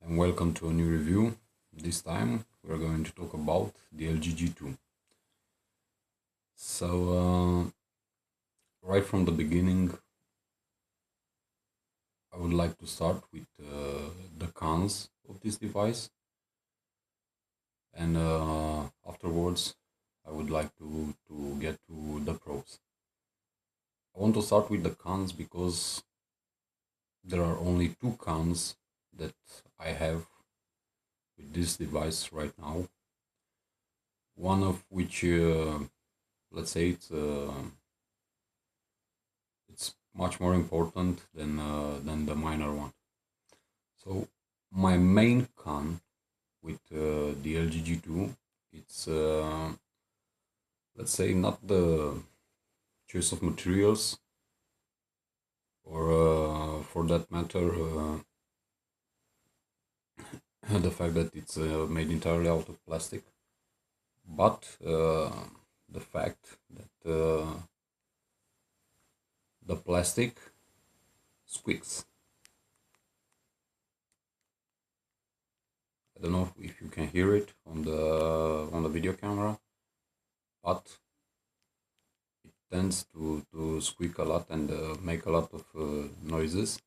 and welcome to a new review. This time we're going to talk about the LG G2. So, right from the beginning, I would like to start with the cons of this device, and afterwards, I would like to get to the pros. I want to start with the cons because there are only two cons that I have with this device right now. One of which, let's say, it's much more important than the minor one. So my main con with the LG G2, it's let's say not the choice of materials, or for that matter, the fact that it's made entirely out of plastic, but the fact that the plastic squeaks. I don't know if you can hear it on the video camera, but it tends to squeak a lot and make a lot of noises.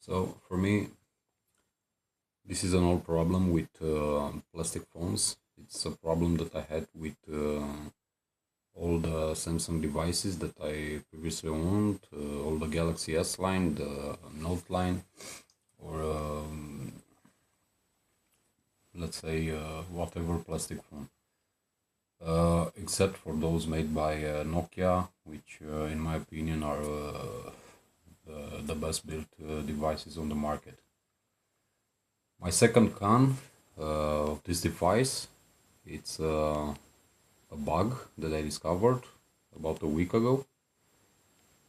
So for me, this is an old problem with plastic phones. It's a problem that I had with all the Samsung devices that I previously owned, all the Galaxy S line, the Note line, or let's say whatever plastic phone. Except for those made by Nokia, which in my opinion are the best built devices on the market. My second con of this device, it's a bug that I discovered about a week ago,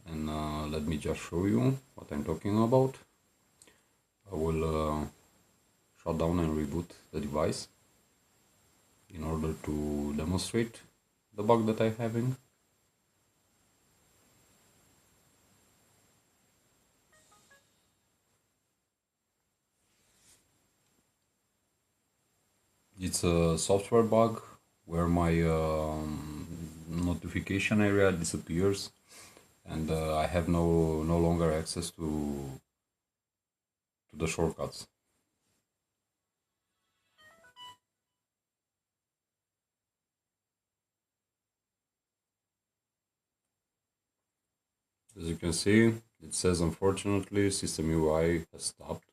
and let me just show you what I'm talking about. I will shut down and reboot the device in order to demonstrate the bug that I'm having. It's a software bug where my notification area disappears, and I have no longer access to the shortcuts. As you can see, it says unfortunately system UI has stopped.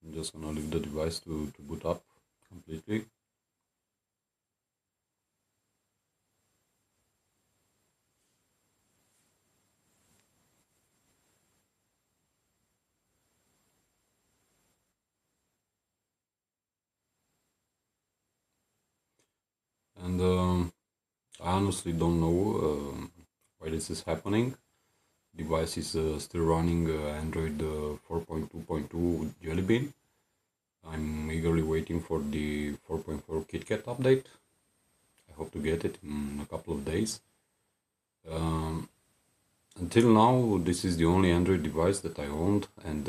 I'm just gonna leave the device to boot up completely. And I honestly don't know why this is happening. Device is still running Android 4.2.2 Jelly Bean. I'm eagerly waiting for the 4.4 KitKat update. I hope to get it in a couple of days. Um, until now, this is the only Android device that I owned, and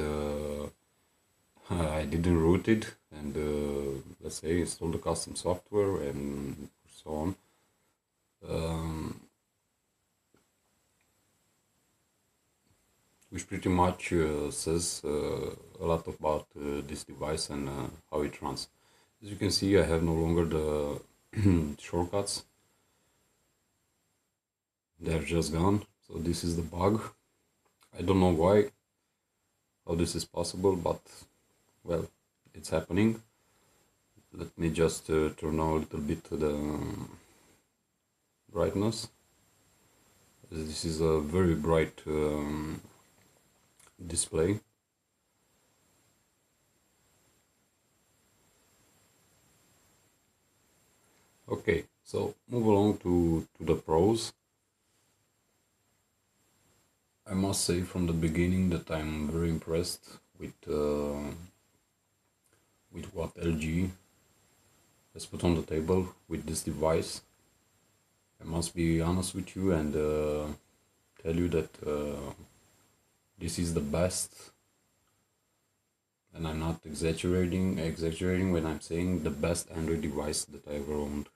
I didn't root it, and let's say install the custom software and so on. Um, which pretty much says a lot about this device and how it runs. As you can see, I have no longer the shortcuts. They're just gone. So this is the bug. I don't know why, how this is possible, but well, it's happening. Let me just turn on a little bit the brightness. This is a very bright display. Okay, so move along to the pros. I must say from the beginning that I'm very impressed with what LG has put on the table with this device. I must be honest with you and tell you that this is the best, and I'm not exaggerating when I'm saying the best Android device that I ever owned.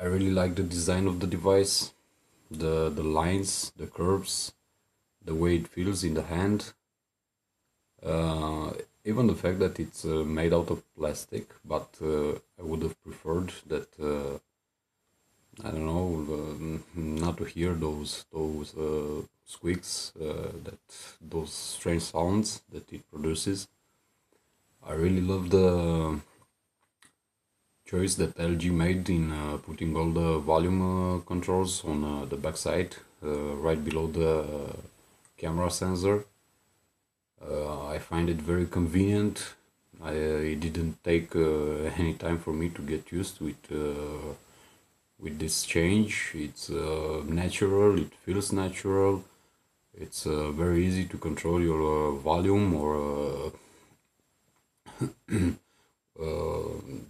I really like the design of the device, the lines, the curves, the way it feels in the hand. Even the fact that it's made out of plastic, but I would have preferred that I don't know, not to hear those squeaks, that those strange sounds that it produces. I really love the choice that LG made in putting all the volume controls on the backside, right below the camera sensor. I find it very convenient. It didn't take any time for me to get used to it with this change. It's natural, it feels natural. It's very easy to control your volume or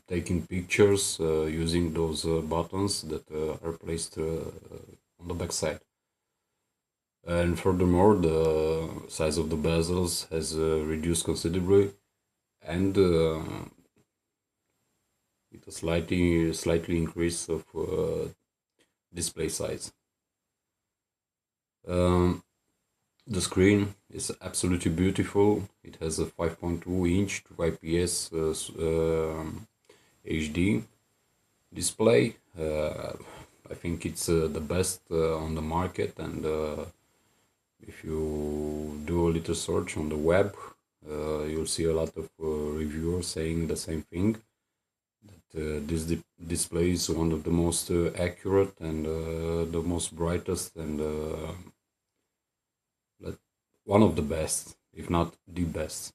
taking pictures using those buttons that are placed on the back side. And furthermore, the size of the bezels has reduced considerably, and with a slightly increase of display size. The screen is absolutely beautiful. It has a 5.2-inch 2 IPS HD display. I think it's the best on the market, and if you do a little search on the web, you'll see a lot of reviewers saying the same thing, that this display is one of the most accurate and the most brightest and one of the best, if not the best.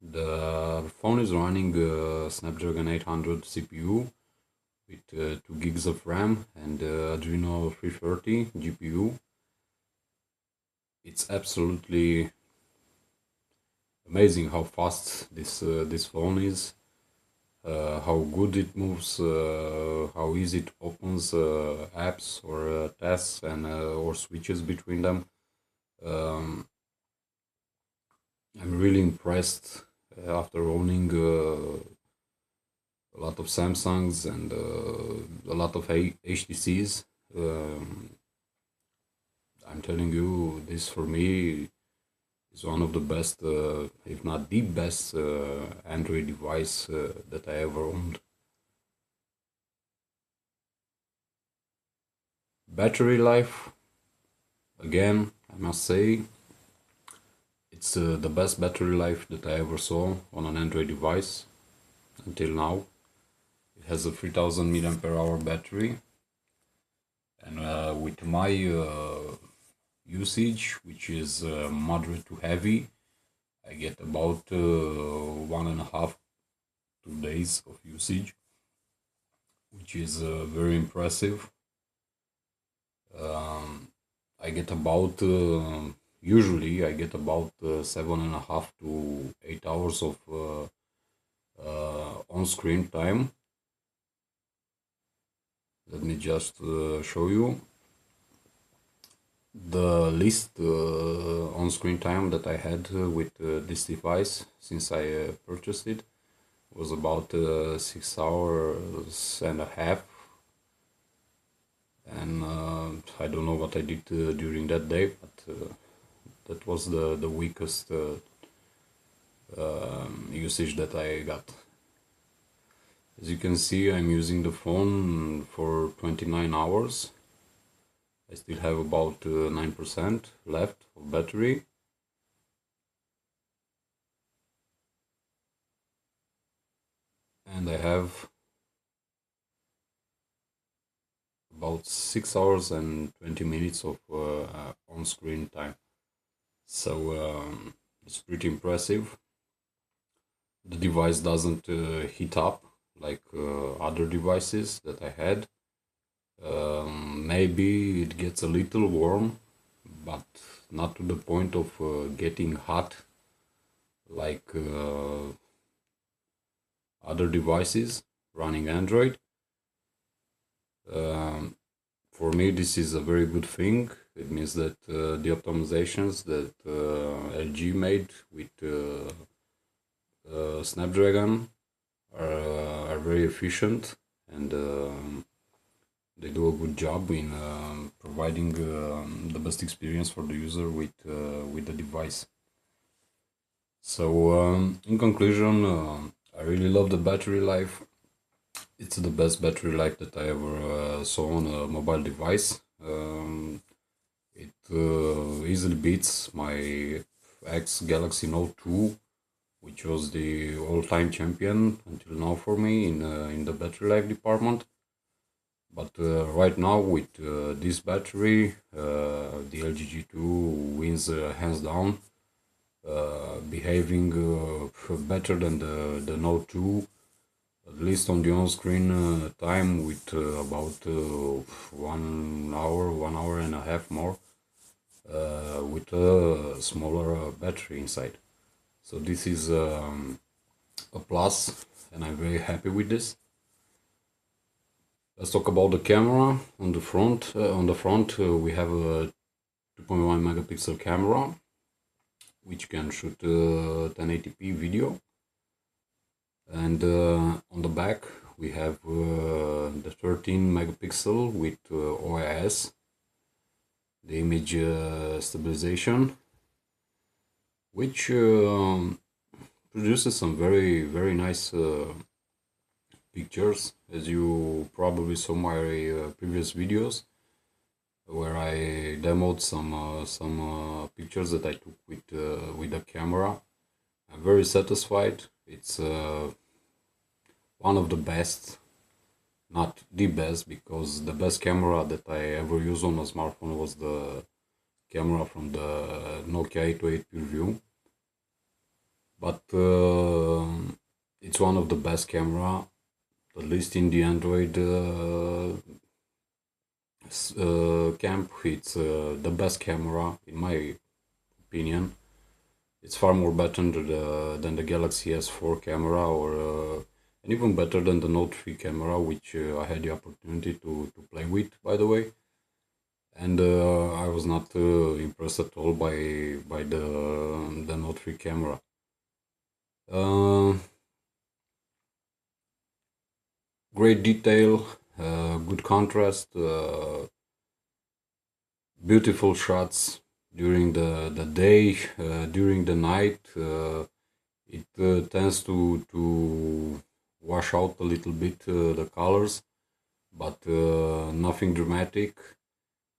The phone is running Snapdragon 800 CPU with 2 gigs of RAM and Adreno 330 GPU. It's absolutely amazing how fast this phone is, how good it moves, how easy it opens apps or tasks and or switches between them. I'm really impressed after owning a lot of Samsungs and a lot of HTCs. I'm telling you, this for me is one of the best, if not the best, Android device that I ever owned. Battery life, again, I must say, it's the best battery life that I ever saw on an Android device until now. It has a 3000 mAh battery, and with my usage, which is moderate to heavy, I get about 1.5-2 days of usage, which is very impressive. I get about usually I get about 7.5 to 8 hours of on-screen time. Let me just show you the least on-screen time that I had with this device since I purchased it was about 6 hours and a half, and I don't know what I did during that day, but that was the weakest usage that I got. As you can see, I'm using the phone for 29 hours. I still have about 9% left of battery. And I have about 6 hours and 20 minutes of on-screen time. So it's pretty impressive. The device doesn't heat up like other devices that I had. Maybe it gets a little warm, but not to the point of getting hot like other devices running Android. Um, for me, this is a very good thing. It means that the optimizations that LG made with Snapdragon are very efficient, and they do a good job in providing the best experience for the user with the device. So, in conclusion, I really love the battery life. It's the best battery life that I ever saw on a mobile device. It easily beats my X Galaxy Note 2, which was the all-time champion until now for me in the battery life department. But right now with this battery, the LG G2 wins hands down, behaving better than the Note 2, at least on the on-screen time with about 1 hour and a half more, with a smaller battery inside. So this is a plus, and I'm very happy with this. Let's talk about the camera on the front. We have a 2.1 megapixel camera, which can shoot 1080p video, and on the back we have the 13 megapixel with OIS, the image stabilization, which produces some very nice pictures, as you probably saw my previous videos, where I demoed some pictures that I took with the camera. I'm very satisfied. It's one of the best, not the best, because the best camera that I ever used on a smartphone was the camera from the Nokia 808 PureView. But it's one of the best camera, at least in the Android camp. It's the best camera in my opinion. It's far more better than the Galaxy S4 camera, or and even better than the Note 3 camera, which I had the opportunity to play with, by the way. And I was not impressed at all by the Note 3 camera. Great detail, good contrast, beautiful shots during the day, during the night. It tends to wash out a little bit the colors, but nothing dramatic.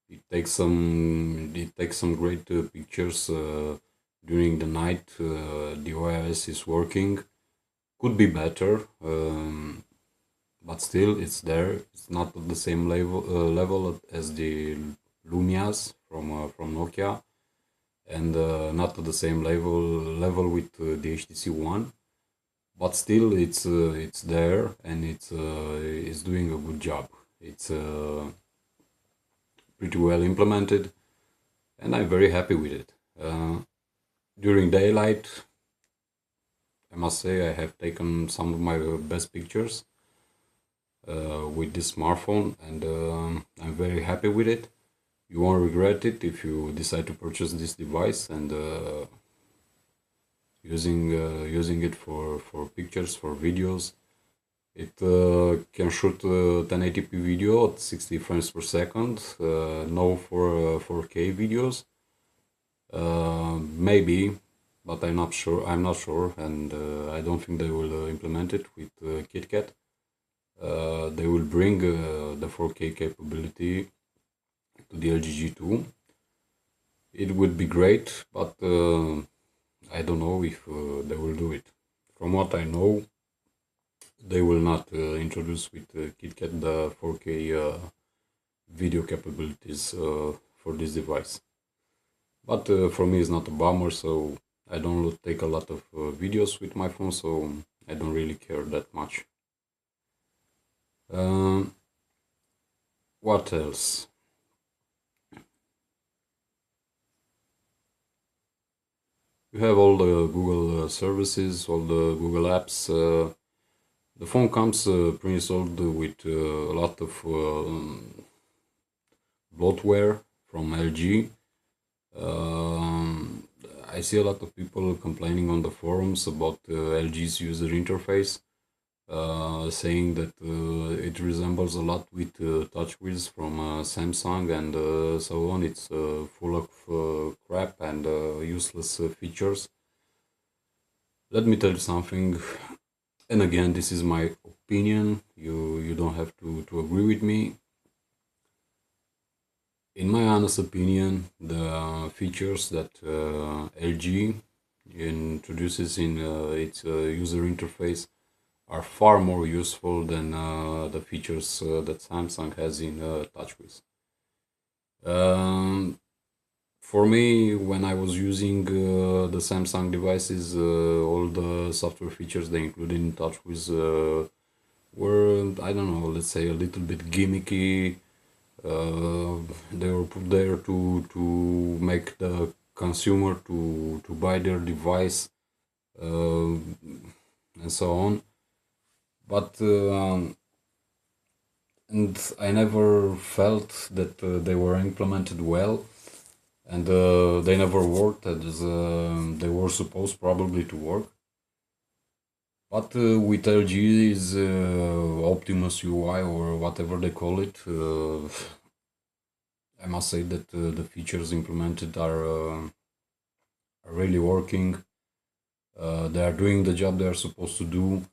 It takes some great pictures during the night. The OIS is working. Could be better, but still it's there. It's not at the same level as the Lumias from Nokia, and not at the same level with the HTC One. But still, it's there, and it's doing a good job. It's pretty well implemented, and I'm very happy with it. During daylight, I must say I have taken some of my best pictures with this smartphone, and I'm very happy with it. You won't regret it if you decide to purchase this device and using it for pictures, for videos. It can shoot 1080p video at 60 frames per second, no for 4K videos. Maybe, but I'm not sure. And I don't think they will implement it with KitKat. They will bring the 4K capability to the LG G2. It would be great, but I don't know if they will do it. From what I know, they will not introduce with KitKat the 4K video capabilities for this device. But for me, it's not a bummer, so I don't take a lot of videos with my phone, so I don't really care that much. What else? You have all the Google services, all the Google apps. The phone comes pre-installed with a lot of bloatware from LG. Um, I see a lot of people complaining on the forums about LG's user interface, saying that it resembles a lot with TouchWiz from Samsung and so on. It's full of crap and useless features. Let me tell you something, and again, this is my opinion. You don't have to agree with me. In my honest opinion, the features that LG introduces in its user interface are far more useful than the features that Samsung has in TouchWiz. For me, when I was using the Samsung devices, all the software features they included in TouchWiz were, I don't know, let's say a little bit gimmicky. They were put there to make the consumer to buy their device and so on. But and I never felt that they were implemented well, and they never worked as they were supposed probably to work. But with LG's Optimus UI or whatever they call it, I must say that the features implemented are really working. They are doing the job they are supposed to do.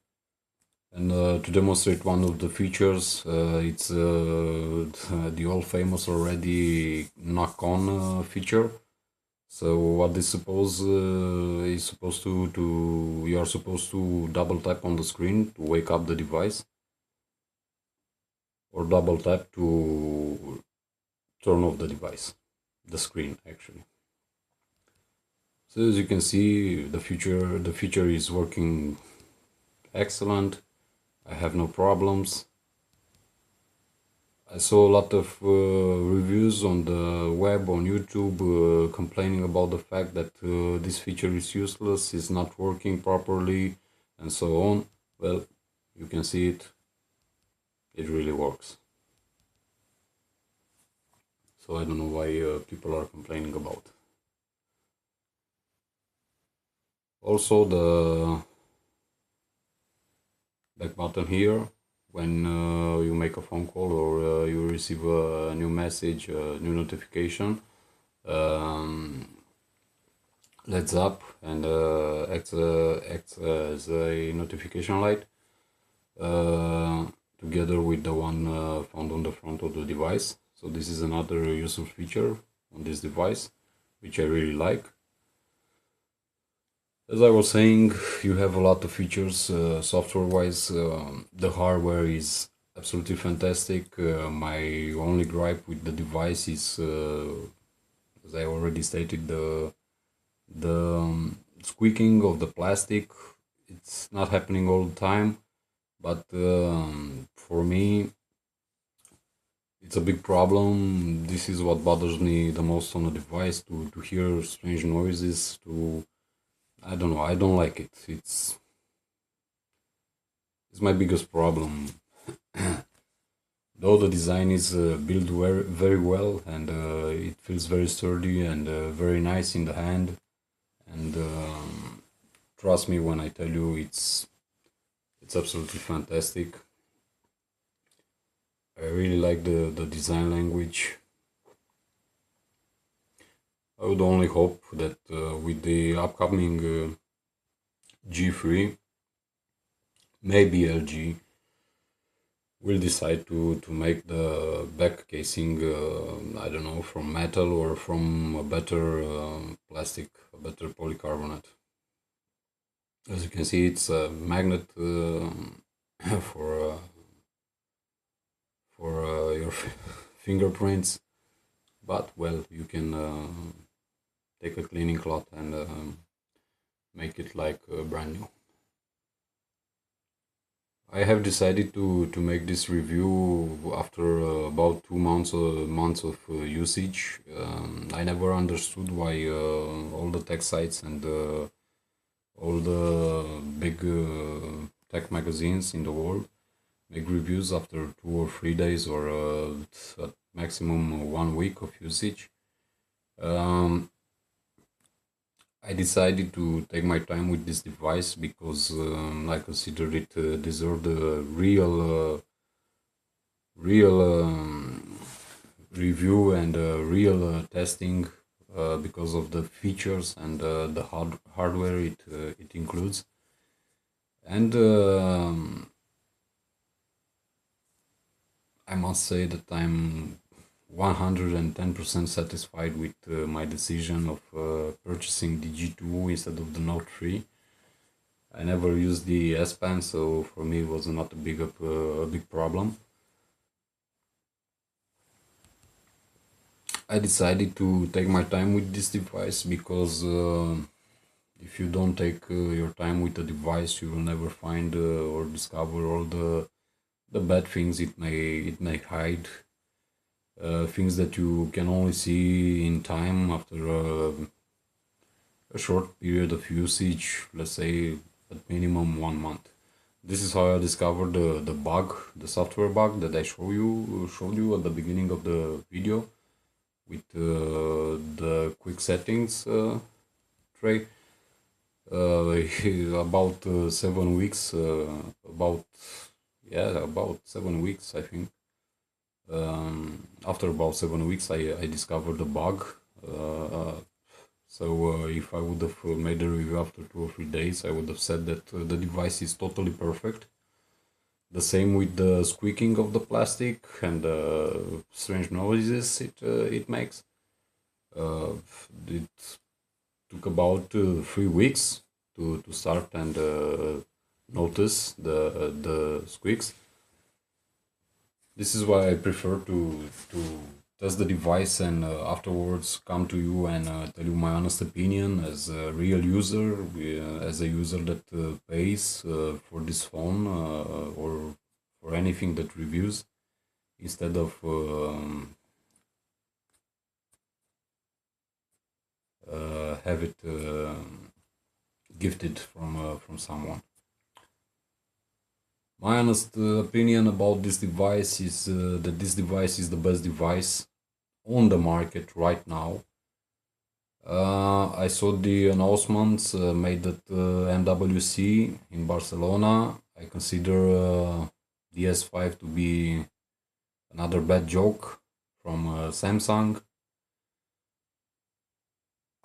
And to demonstrate one of the features, it's the all famous already knock on feature. So what this is supposed to you are supposed to double tap on the screen to wake up the device, or double tap to turn off the device, the screen actually. So as you can see, the feature is working excellent. I have no problems. I saw a lot of reviews on the web, on YouTube, complaining about the fact that this feature is useless, is not working properly, and so on. Well, you can see it. It really works. So I don't know why people are complaining about. Also, the back button here, when you make a phone call or you receive a new message, a new notification, lights up and acts as a notification light, together with the one found on the front of the device. So this is another useful feature on this device, which I really like. As I was saying, you have a lot of features software-wise. The hardware is absolutely fantastic. My only gripe with the device is, as I already stated, the squeaking of the plastic. It's not happening all the time, but for me, it's a big problem. This is what bothers me the most on the device, to hear strange noises, I don't know, I don't like it. It's my biggest problem. Though the design is built very, very well, and it feels very sturdy and very nice in the hand, and trust me when I tell you it's absolutely fantastic. I really like the design language. I would only hope that with the upcoming G3, maybe LG will decide to make the back casing, I don't know, from metal or from a better plastic, a better polycarbonate. As you can see, it's a magnet for your fingerprints, but well, you can take a cleaning cloth and make it like brand new. I have decided to make this review after about 2 months of usage. I never understood why all the tech sites and all the big tech magazines in the world make reviews after 2 or 3 days or at maximum 1 week of usage. Um, I decided to take my time with this device because I consider it deserved a real review and real testing because of the features and the hardware it includes. And I must say that I'm 110% satisfied with my decision of purchasing the G2 instead of the Note 3. I never used the S Pen, so for me it was not a big problem. I decided to take my time with this device because if you don't take your time with the device, you will never find or discover all the bad things it may hide. Things that you can only see in time after a short period of usage, let's say at minimum 1 month. This is how I discovered the software bug that I showed you at the beginning of the video with the quick settings tray. About 7 weeks, about 7 weeks, I think. After about 7 weeks, I discovered the bug. So if I would have made a review after 2 or 3 days, I would have said that the device is totally perfect. The same with the squeaking of the plastic and the strange noises it makes. It took about 3 weeks to start and notice the squeaks. This is why I prefer to test the device and afterwards come to you and tell you my honest opinion as a real user, as a user that pays for this phone or for anything that reviews, instead of have it gifted from someone. My honest opinion about this device is that this device is the best device on the market right now. I saw the announcements made at MWC in Barcelona. I consider the S5 to be another bad joke from Samsung.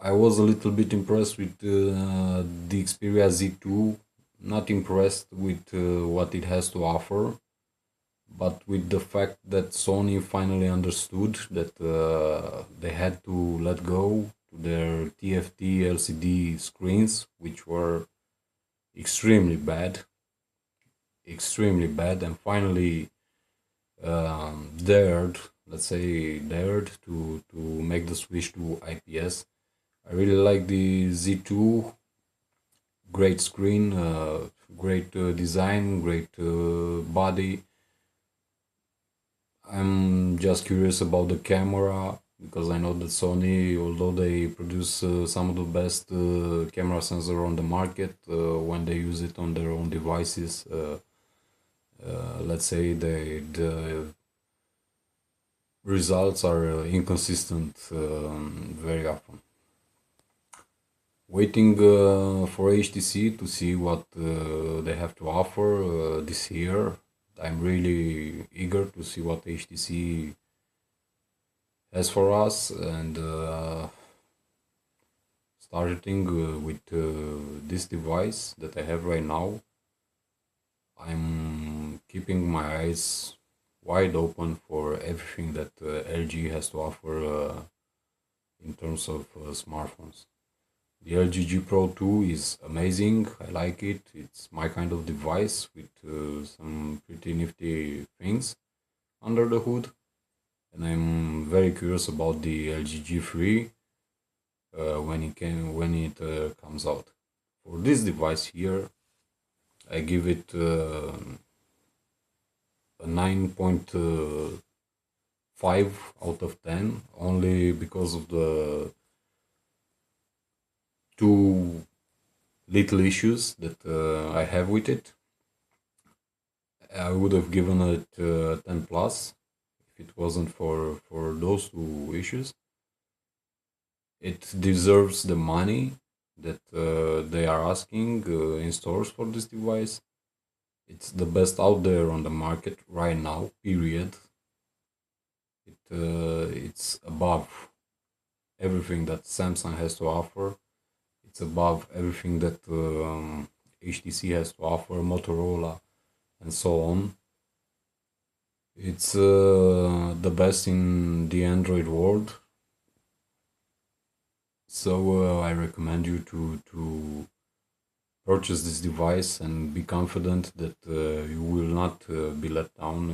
I was a little bit impressed with the Xperia Z2, not impressed with what it has to offer, but with the fact that Sony finally understood that they had to let go to their TFT LCD screens, which were extremely bad, and finally dared, let's say, dared to make the switch to IPS. I really like the Z2. Great screen, great design, great body. I'm just curious about the camera because I know that Sony, although they produce some of the best camera sensor on the market, when they use it on their own devices, let's say the results are inconsistent very often. Waiting for HTC to see what they have to offer this year. I'm really eager to see what HTC has for us, and starting with this device that I have right now, I'm keeping my eyes wide open for everything that LG has to offer in terms of smartphones. The LG G Pro 2 is amazing. I like it. It's my kind of device with some pretty nifty things under the hood. And I'm very curious about the LG G3 when it comes out. For this device here, I give it a 9.5 out of 10, only because of the two little issues that I have with it. I would have given it 10 plus if it wasn't for those two issues. It deserves the money that they are asking in stores for this device. It's the best out there on the market right now, period. It's above everything that Samsung has to offer. It's above everything that HTC has to offer, Motorola, and so on. It's the best in the Android world. So I recommend you to purchase this device and be confident that you will not be let down